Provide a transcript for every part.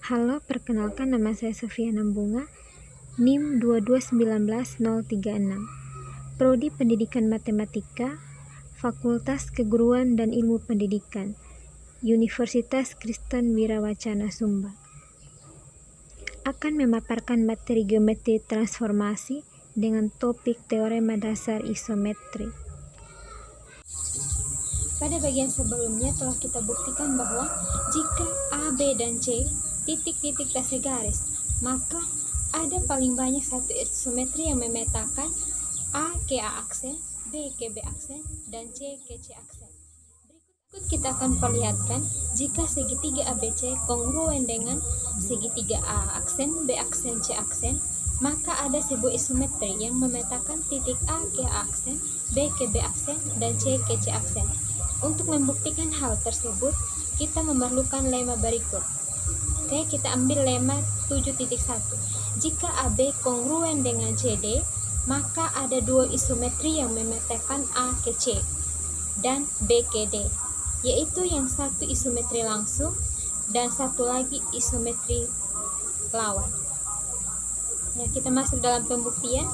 Halo, perkenalkan nama saya Sofiana Bunga, NIM 2219036, Prodi Pendidikan Matematika, Fakultas Keguruan dan Ilmu Pendidikan, Universitas Kristen Wirawacana Sumba. Akan memaparkan materi geometri transformasi dengan topik teorema dasar isometri. Pada bagian sebelumnya telah kita buktikan bahwa jika A, B, dan C titik-titik tak segaris, maka ada paling banyak satu isometri yang memetakan A ke A aksen, B ke B aksen, dan C ke C aksen. Berikut kita akan perlihatkan jika segitiga ABC kongruen dengan segitiga A aksen, B aksen, C aksen, maka ada sebuah isometri yang memetakan titik A ke A aksen, B ke B aksen, dan C ke C aksen. Untuk membuktikan hal tersebut, kita memerlukan lemma berikut. Oke, kita ambil lemma 7.1. Jika AB kongruen dengan CD, maka ada dua isometri yang memetakan A ke C dan B ke D, yaitu yang satu isometri langsung dan satu lagi isometri lawan. Ya, kita masuk dalam pembuktian.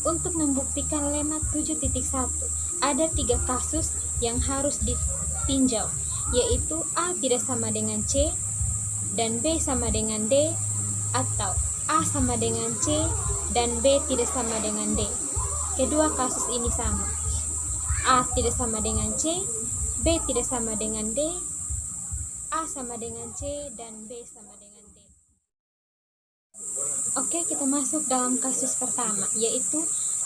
Untuk membuktikan lemma 7.1, ada 3 kasus yang harus ditinjau, yaitu A tidak sama dengan C, dan B sama dengan D, atau A sama dengan C dan B tidak sama dengan D. Kedua kasus ini sama. A tidak sama dengan C, B tidak sama dengan D, A sama dengan C, dan B sama dengan D. Oke, kita masuk dalam kasus pertama, yaitu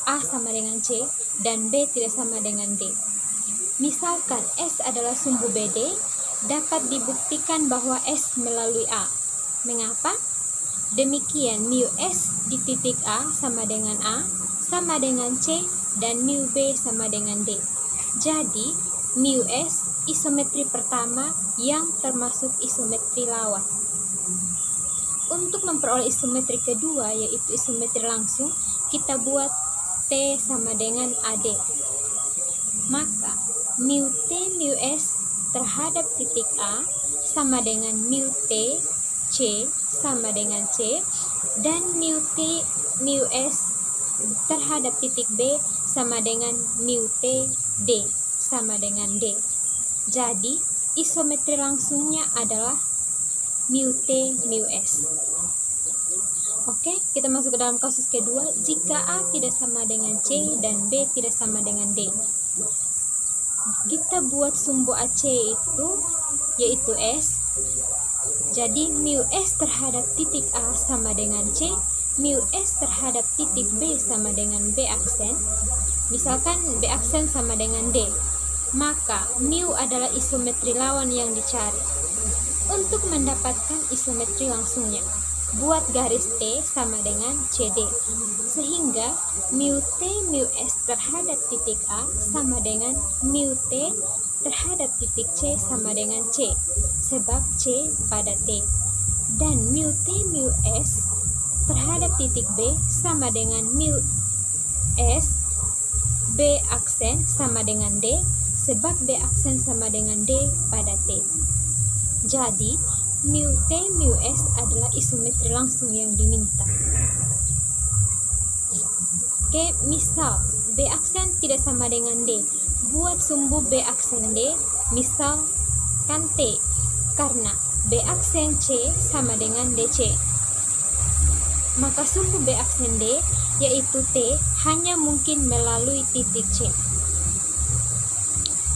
A sama dengan C dan B tidak sama dengan D. Misalkan S adalah sumbu BD, dapat dibuktikan bahwa S melalui A. Mengapa? Demikian mu S di titik A sama dengan A, sama dengan C, dan mu B sama dengan D. Jadi, mu S isometri pertama yang termasuk isometri lawan. Untuk memperoleh isometri kedua, yaitu isometri langsung, kita buat T sama dengan AD. Maka, mu T mu S terhadap titik A sama dengan mu T C sama dengan C, dan mu T mu S terhadap titik B sama dengan mu T D sama dengan D. Jadi, isometri langsungnya adalah mu T mu S. Oke, kita masuk ke dalam kasus kedua. Jika A tidak sama dengan C dan B tidak sama dengan D, kita buat sumbu AC itu yaitu S. Jadi mu S terhadap titik A sama dengan C, mu S terhadap titik B sama dengan B aksen. Misalkan B aksen sama dengan D, maka mu adalah isometri lawan yang dicari. Untuk mendapatkan isometri langsungnya, buat garis T sama dengan CD, sehingga mu T mu S terhadap titik A sama dengan mu T terhadap titik C sama dengan C, sebab C pada T, dan mu T mu S terhadap titik B sama dengan mu S B aksen sama dengan D, sebab B aksen sama dengan D pada T. Jadi, mu T mu S adalah isometri langsung yang diminta. Oke, misal B aksen tidak sama dengan D, buat sumbu B aksen D, misalkan T, karena B aksen C sama dengan DC. Maka sumbu B aksen D, yaitu T, hanya mungkin melalui titik C.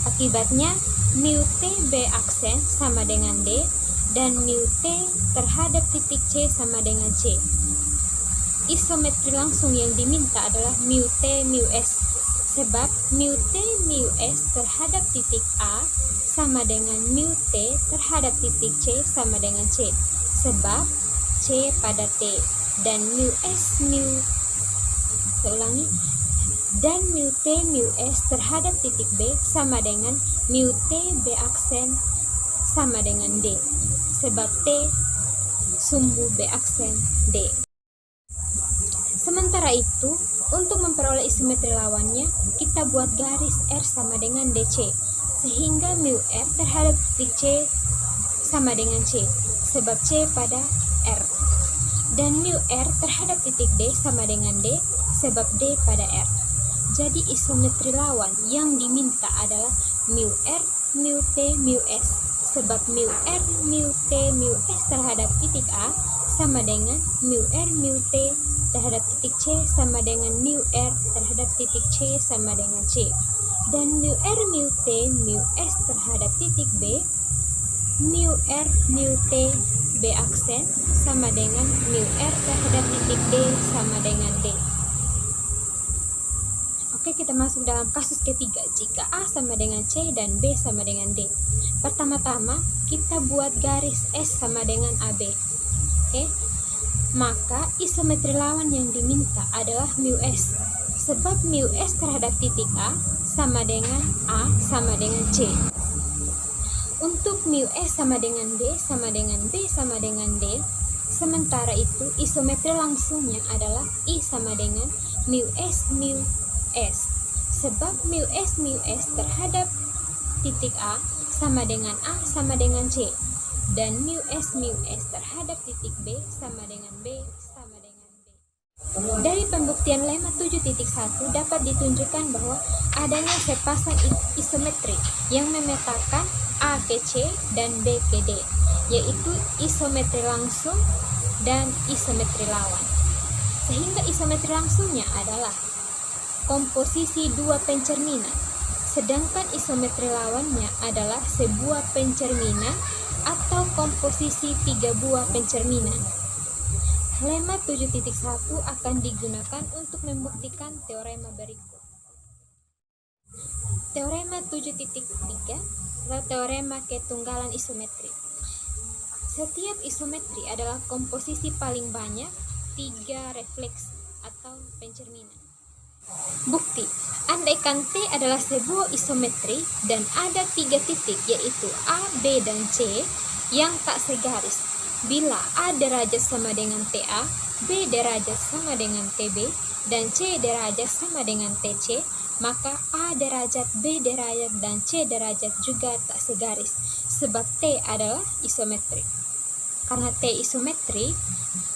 Akibatnya, mu T B aksen sama dengan D, dan mu T terhadap titik C sama dengan C. Isometri langsung yang diminta adalah mu T mu S, sebab mu T mu S terhadap titik A sama dengan mu T terhadap titik C sama dengan C, sebab C pada T, dan mu S mu dan mu T mu S terhadap titik B sama dengan mu T B aksen sama dengan D, sebab T sumbu B aksen D. Sementara itu, untuk memperoleh isometri lawannya, kita buat garis R sama dengan DC, sehingga mu R terhadap titik C sama dengan C, sebab C pada Dan mu R terhadap titik D sama dengan D sebab D pada R. Jadi isometri lawan yang diminta adalah mu R, mu T, mu S. Sebab mu R, mu T, mu S terhadap titik A sama dengan mu R, mu T terhadap titik C sama dengan mu R terhadap titik C sama dengan C. Dan mu R, mu T, mu S terhadap titik B, mu R, mu T, B aksen sama dengan mu R terhadap titik D sama dengan D. Oke, kita masuk dalam kasus ketiga. Jika A sama dengan C dan B sama dengan D. Pertama-tama kita buat garis S sama dengan AB. Oke. Maka isometri lawan yang diminta adalah mu S. Sebab mu S terhadap titik A sama dengan A sama dengan C. Untuk mu S sama dengan D sama dengan B sama dengan D. Sementara itu isometri langsungnya adalah I sama dengan mu S mu S. Sebab mu S terhadap titik A sama dengan A sama dengan C. Dan mu S terhadap titik B sama dengan B sama dengan D. Dari pembuktian lemma 7.1 dapat ditunjukkan bahwa adanya sepasang isometri yang memetakan A ke C dan B ke D, yaitu isometri langsung dan isometri lawan. Sehingga isometri langsungnya adalah komposisi dua pencerminan, sedangkan isometri lawannya adalah sebuah pencerminan atau komposisi tiga buah pencerminan. Lemma 7.1 akan digunakan untuk membuktikan teorema berikut. Teorema 7.3 adalah teorema ketunggalan isometri. Setiap isometri adalah komposisi paling banyak tiga refleksi atau pencerminan. Bukti, andaikan T adalah sebuah isometri dan ada tiga titik yaitu A, B, dan C yang tak segaris. Bila A derajat sama dengan TA, B derajat sama dengan TB, dan C derajat sama dengan TC, maka A derajat, B derajat, dan C derajat juga tak segaris, sebab T adalah isometri. Karena T isometri,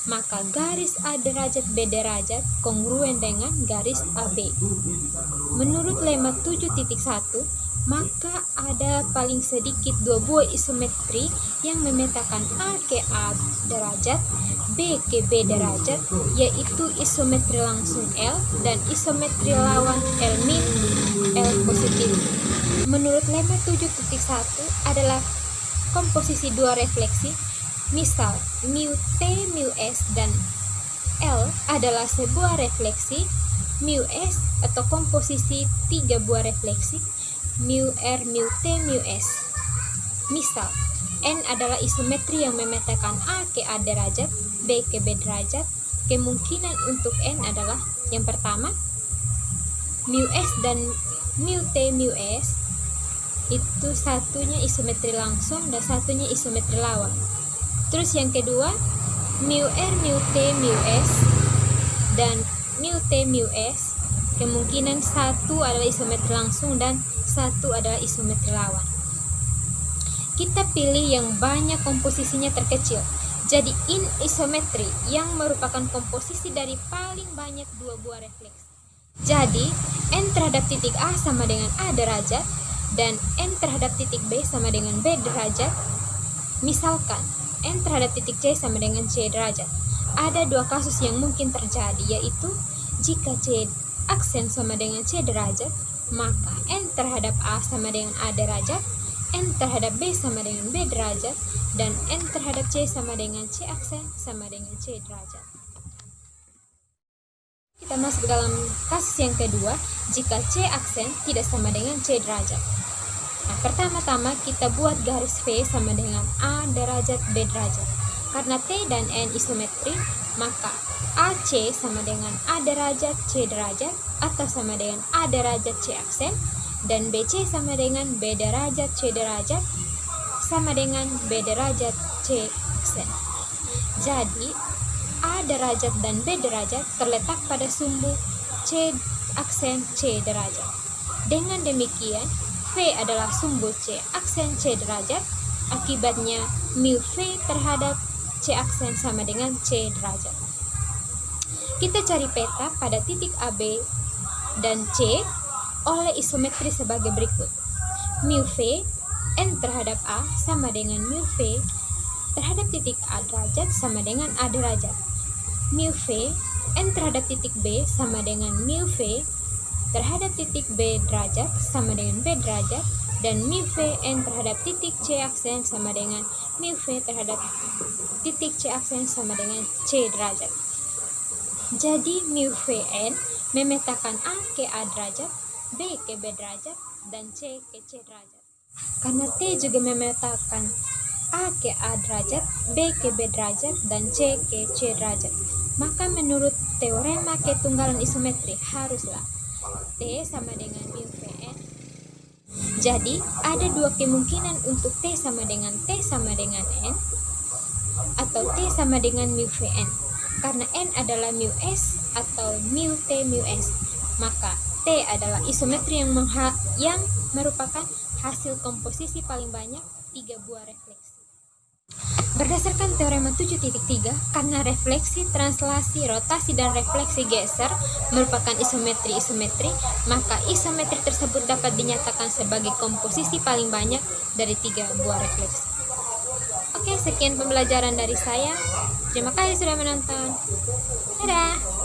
maka garis A derajat B derajat kongruen dengan garis AB. Menurut lemma 7.1, maka ada paling sedikit dua buah isometri yang memetakan A ke A derajat, B ke B derajat, yaitu isometri langsung L dan isometri lawan L min, L positif. Menurut lemma 7.1 adalah komposisi dua refleksi. Misal, mu T, mu S, dan L adalah sebuah refleksi, mu S atau komposisi tiga buah refleksi, mu R, mu T, mu S. Misal, N adalah isometri yang memetakan A ke A derajat, B ke B derajat. Kemungkinan untuk N adalah yang pertama, mu S dan mu T, mu S itu satunya isometri langsung dan satunya isometri lawan. Terus yang kedua, mu R, mu T, mu S dan mu T, mu S kemungkinan satu adalah isometri langsung dan satu adalah isometri lawan. Kita pilih yang banyak komposisinya terkecil. Jadi in isometri yang merupakan komposisi dari paling banyak dua buah refleksi. Jadi N terhadap titik A sama dengan A derajat dan N terhadap titik B sama dengan B derajat. Misalkan N terhadap titik C sama dengan C derajat. Ada dua kasus yang mungkin terjadi, yaitu jika C aksen sama dengan C derajat, maka N terhadap A sama dengan A derajat, N terhadap B sama dengan B derajat, dan N terhadap C sama dengan C aksen sama dengan C derajat. Kita masuk dalam kasus yang kedua, jika C aksen tidak sama dengan C derajat. Nah, pertama-tama kita buat garis V sama dengan A derajat B derajat. Karena T dan N isometri, maka AC sama dengan A derajat C derajat atau sama dengan A derajat C aksen, dan BC sama dengan B derajat C derajat sama dengan B derajat C aksen. Jadi A derajat dan B derajat terletak pada sumbu C aksen C derajat. Dengan demikian, V adalah sumbu C aksen C derajat, akibatnya mu V terhadap C aksen sama dengan C derajat. Kita cari peta pada titik AB dan C oleh isometri sebagai berikut. Mu V N terhadap A sama dengan mu V terhadap titik A derajat sama dengan A derajat. Mu V N terhadap titik B sama dengan mu V terhadap titik B derajat sama dengan B derajat, dan mu V N terhadap titik C aksen sama dengan mu V terhadap titik C aksen sama dengan C derajat. Jadi mu V N memetakan A ke A derajat, B ke B derajat, dan C ke C derajat. Karena T juga memetakan A ke A derajat, B ke B derajat, dan C ke C derajat, maka menurut teorema ketunggalan isometri haruslah T sama dengan mu Vn. Jadi ada dua kemungkinan untuk T sama dengan N atau T sama dengan mu Vn. Karena N adalah mu S atau mu T mu S, maka T adalah isometri yang merupakan hasil komposisi paling banyak 3 buah refleksi. Berdasarkan teorema 7.3, karena refleksi, translasi, rotasi, dan refleksi geser merupakan isometri-isometri, maka isometri tersebut dapat dinyatakan sebagai komposisi paling banyak dari 3 buah refleksi. Oke, sekian pembelajaran dari saya. Terima kasih sudah menonton. Dadah!